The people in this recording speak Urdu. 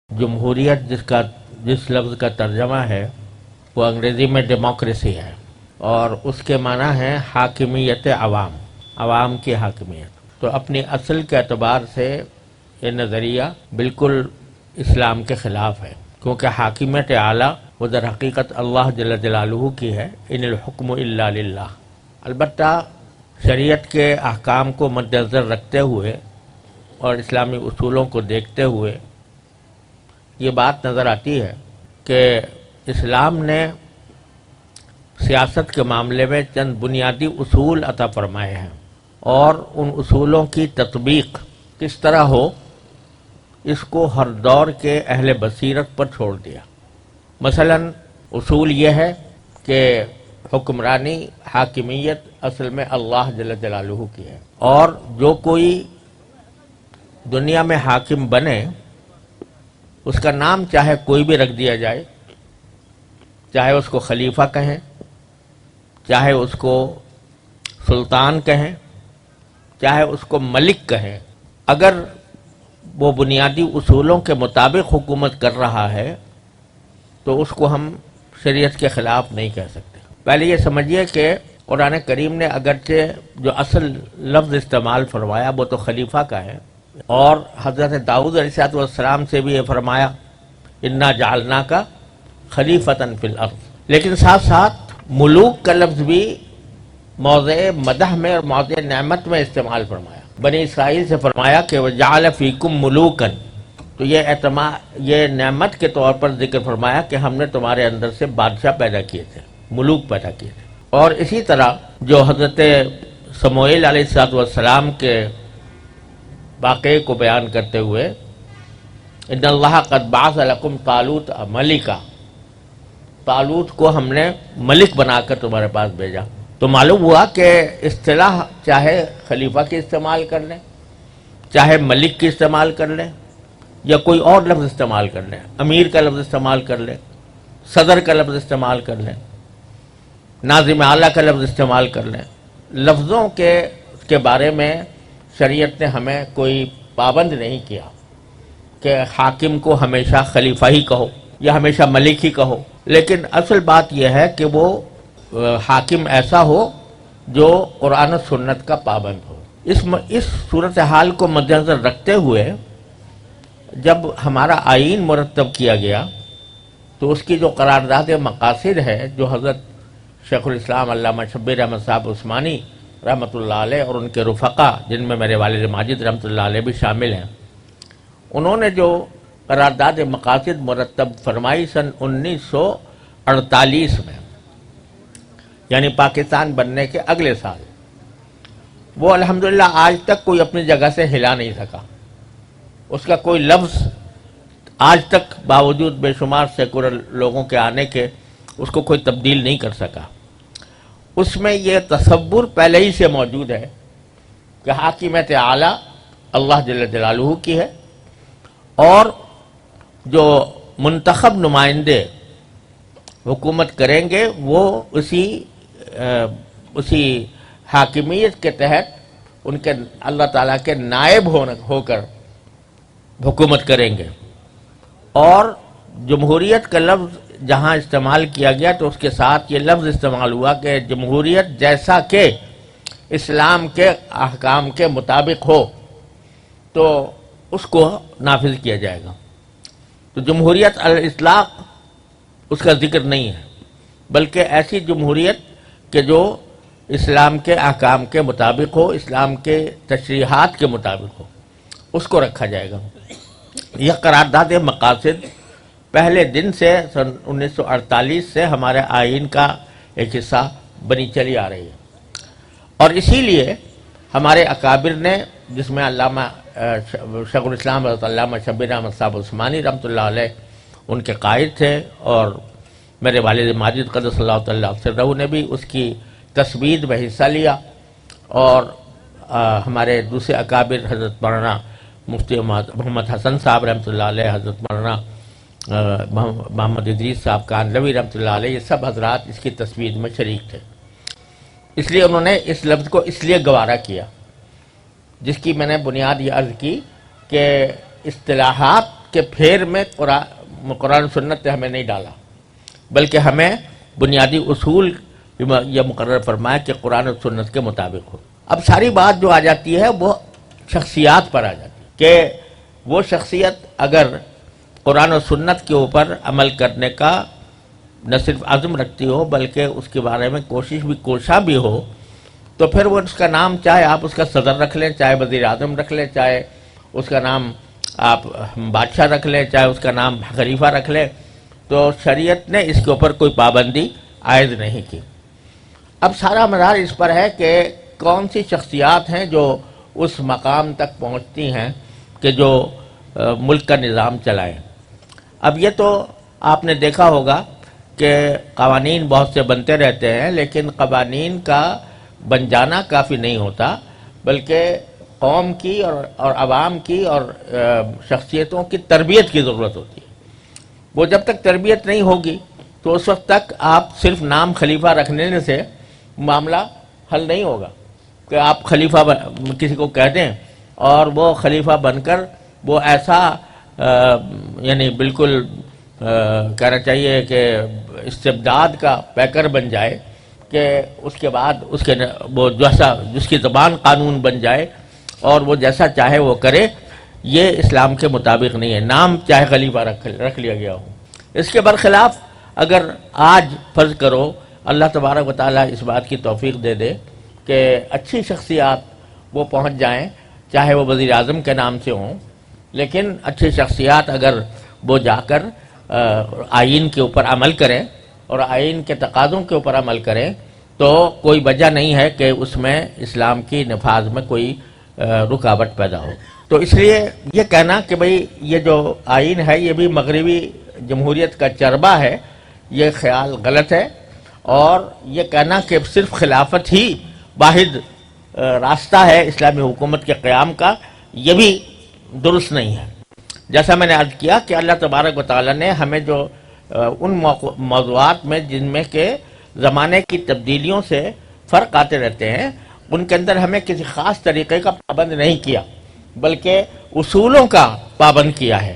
جمہوریت جس لفظ کا ترجمہ ہے وہ انگریزی میں ڈیموکریسی ہے، اور اس کے معنی ہے حاکمیت عوام کی حاکمیت۔ تو اپنی اصل کے اعتبار سے یہ نظریہ بالکل اسلام کے خلاف ہے، کیونکہ حاکمیت اعلیٰ وہ در حقیقت اللہ جل جلالہ کی ہے، ان الحکم الا للہ۔ البتہ شریعت کے احکام کو مد نظر رکھتے ہوئے اور اسلامی اصولوں کو دیکھتے ہوئے یہ بات نظر آتی ہے کہ اسلام نے سیاست کے معاملے میں چند بنیادی اصول عطا فرمائے ہیں، اور ان اصولوں کی تطبیق کس طرح ہو اس کو ہر دور کے اہل بصیرت پر چھوڑ دیا۔ مثلا اصول یہ ہے کہ حکمرانی حاکمیت اصل میں اللہ جل جلالہ کی ہے، اور جو کوئی دنیا میں حاکم بنے اس کا نام چاہے کوئی بھی رکھ دیا جائے، چاہے اس کو خلیفہ کہیں، چاہے اس کو سلطان کہیں، چاہے اس کو ملک کہیں، اگر وہ بنیادی اصولوں کے مطابق حکومت کر رہا ہے تو اس کو ہم شریعت کے خلاف نہیں کہہ سکتے۔ پہلے یہ سمجھیے کہ قرآن کریم نے اگرچہ جو اصل لفظ استعمال فرمایا وہ تو خلیفہ کا ہے، اور حضرت داؤد علیہ السلام سے بھی یہ فرمایا انا جعلناک خلیفۃ فی الارض، لیکن ساتھ ساتھ ملوک کا لفظ بھی موضع مدح میں اور موضع نعمت میں استعمال فرمایا۔ بنی اسرائیل سے فرمایا کہ وجعل فیکم ملوکا، تو یہ نعمت کے طور پر ذکر فرمایا کہ ہم نے تمہارے اندر سے بادشاہ پیدا کیے تھے، ملوک پیدا کیے تھے۔ اور اسی طرح جو حضرت سموئیل علیہ السلام کے واقعے کو بیان کرتے ہوئے ان اللہ قد بعث لکم طالوت ملکا، طالوت کو ہم نے ملک بنا کر تمہارے پاس بھیجا، تو معلوم ہوا کہ اصطلاح چاہے خلیفہ کی استعمال کر لیں، چاہے ملک کی استعمال کر لیں، یا کوئی اور لفظ استعمال کر لیں، امیر کا لفظ استعمال کر لیں، صدر کا لفظ استعمال کر لیں، ناظم اعلیٰ کا لفظ استعمال کر لیں، لفظوں کے بارے میں شریعت نے ہمیں کوئی پابند نہیں کیا کہ حاکم کو ہمیشہ خلیفہ ہی کہو یا ہمیشہ ملک ہی کہو، لیکن اصل بات یہ ہے کہ وہ حاکم ایسا ہو جو قرآن و سنت کا پابند ہو۔ اس صورتحال کو مد نظر رکھتے ہوئے جب ہمارا آئین مرتب کیا گیا تو اس کی جو قرارداد مقاصد ہے، جو حضرت شیخ الاسلام علامہ شبیر احمد صاحب عثمانی رحمۃ اللہ علیہ اور ان کے رفقا جن میں میرے والد ماجد رحمۃ اللہ علیہ بھی شامل ہیں، انہوں نے جو قرارداد مقاصد مرتب فرمائی سن 1948 میں، یعنی پاکستان بننے کے اگلے سال، وہ الحمدللہ آج تک کوئی اپنی جگہ سے ہلا نہیں سکا۔ اس کا کوئی لفظ آج تک باوجود بے شمار سیکولر لوگوں کے آنے کے اس کو کوئی تبدیل نہیں کر سکا۔ اس میں یہ تصور پہلے ہی سے موجود ہے کہ حاکمیت اعلیٰ اللہ جل جلالہ کی ہے، اور جو منتخب نمائندے حکومت کریں گے وہ اسی حاکمیت کے تحت ان کے اللہ تعالیٰ کے نائب ہو کر حکومت کریں گے۔ اور جمہوریت کا لفظ جہاں استعمال کیا گیا تو اس کے ساتھ یہ لفظ استعمال ہوا کہ جمہوریت جیسا کہ اسلام کے احکام کے مطابق ہو تو اس کو نافذ کیا جائے گا۔ تو جمہوریت الاطلاق اس کا ذکر نہیں ہے، بلکہ ایسی جمہوریت کہ جو اسلام کے احکام کے مطابق ہو، اسلام کے تشریحات کے مطابق ہو، اس کو رکھا جائے گا۔ یہ قرارداد مقاصد پہلے دن سے سن 1948 سے ہمارے آئین کا ایک حصہ بنی چلی آ رہی ہے، اور اسی لیے ہمارے اکابر نے، جس میں علامہ شیخ الاسلام حضرت علامہ شبیر احمد صاحب عثمانی رحمۃ اللہ علیہ ان کے قائد تھے، اور میرے والد ماجد قدس اللہ تعالیٰ سرہ نے بھی اس کی تثبیت میں حصہ لیا، اور ہمارے دوسرے اکابر حضرت مولانا مفتی محمد حسن صاحب رحمۃ اللہ علیہ، حضرت مولانا محمد ادریس صاحب کانلوی رحمۃ اللہ علیہ، یہ سب حضرات اس کی تثبیت میں شریک تھے۔ اس لیے انہوں نے اس لفظ کو اس لیے گوارا کیا، جس کی میں نے بنیاد یہ عرض کی کہ اصطلاحات کے پھیر میں قرآن سنت نے ہمیں نہیں ڈالا، بلکہ ہمیں بنیادی اصول یہ مقرر فرمایا کہ قرآن و سنت کے مطابق ہو۔ اب ساری بات جو آ جاتی ہے وہ شخصیات پر آ جاتی ہے کہ وہ شخصیت اگر قرآن و سنت کے اوپر عمل کرنے کا نہ صرف عزم رکھتی ہو بلکہ اس کے بارے میں کوشاں بھی ہو، تو پھر وہ اس کا نام چاہے آپ اس کا صدر رکھ لیں، چاہے وزیر اعظم رکھ لیں، چاہے اس کا نام آپ بادشاہ رکھ لیں، چاہے اس کا نام خلیفہ رکھ لیں، تو شریعت نے اس کے اوپر کوئی پابندی عائد نہیں کی۔ اب سارا مدار اس پر ہے کہ کون سی شخصیات ہیں جو اس مقام تک پہنچتی ہیں کہ جو ملک کا نظام چلائیں۔ اب یہ تو آپ نے دیکھا ہوگا کہ قوانین بہت سے بنتے رہتے ہیں، لیکن قوانین کا بن جانا کافی نہیں ہوتا، بلکہ قوم کی اور عوام کی اور شخصیتوں کی تربیت کی ضرورت ہوتی ہے۔ وہ جب تک تربیت نہیں ہوگی تو اس وقت تک آپ صرف نام خلیفہ رکھنے سے معاملہ حل نہیں ہوگا کہ آپ خلیفہ کسی کو کہہ دیں اور وہ خلیفہ بن کر وہ ایسا یعنی بالکل کہنا چاہیے کہ استبداد کا پیکر بن جائے کہ اس کے بعد اس کے وہ جس کی زبان قانون بن جائے اور وہ جیسا چاہے وہ کرے، یہ اسلام کے مطابق نہیں ہے۔ نام چاہے خلیفہ رکھ لیا گیا ہو۔ اس کے برخلاف اگر آج فرض کرو اللہ تبارک و تعالیٰ اس بات کی توفیق دے دے کہ اچھی شخصیات وہ پہنچ جائیں، چاہے وہ وزیر اعظم کے نام سے ہوں، لیکن اچھی شخصیات اگر وہ جا کر آئین کے اوپر عمل کریں اور آئین کے تقاضوں کے اوپر عمل کریں تو کوئی وجہ نہیں ہے کہ اس میں اسلام کی نفاذ میں کوئی رکاوٹ پیدا ہو۔ تو اس لیے یہ کہنا کہ بھئی یہ جو آئین ہے یہ بھی مغربی جمہوریت کا چربہ ہے، یہ خیال غلط ہے، اور یہ کہنا کہ صرف خلافت ہی واحد راستہ ہے اسلامی حکومت کے قیام کا، یہ بھی درست نہیں ہے۔ جیسا میں نے عرض کیا کہ اللہ تبارک و تعالیٰ نے ہمیں جو ان موضوعات میں جن میں کہ زمانے کی تبدیلیوں سے فرق آتے رہتے ہیں، ان کے اندر ہمیں کسی خاص طریقے کا پابند نہیں کیا بلکہ اصولوں کا پابند کیا ہے۔